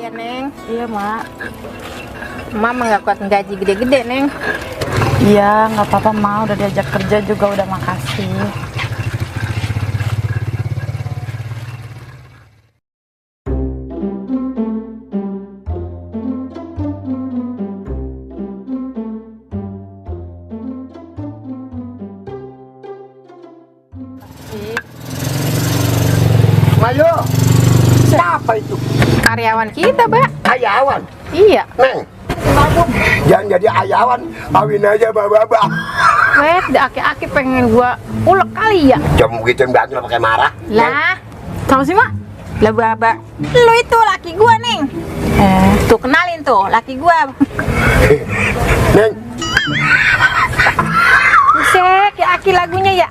ya, Neng? Iya, Mak. Mama nggak kuat gaji gede-gede, Neng. Iya, nggak apa-apa, Mak. Udah diajak kerja juga udah makasih. Mayo, siapa itu? Karyawan kita, Mbak. Ayawan, Iya. Neng. Jangan jadi ayawan, kawin aja bapak-bapak. Weh, aki-aki pengen gua ulek kali ya. Cuma begitu yang berantem pakai marah. Lah, tahu sih, Mak? Lah, Baba. Lu itu laki gua, Neng. Tuh kenalin tuh, laki gua. Neng, Buset, ya aki lagunya ya.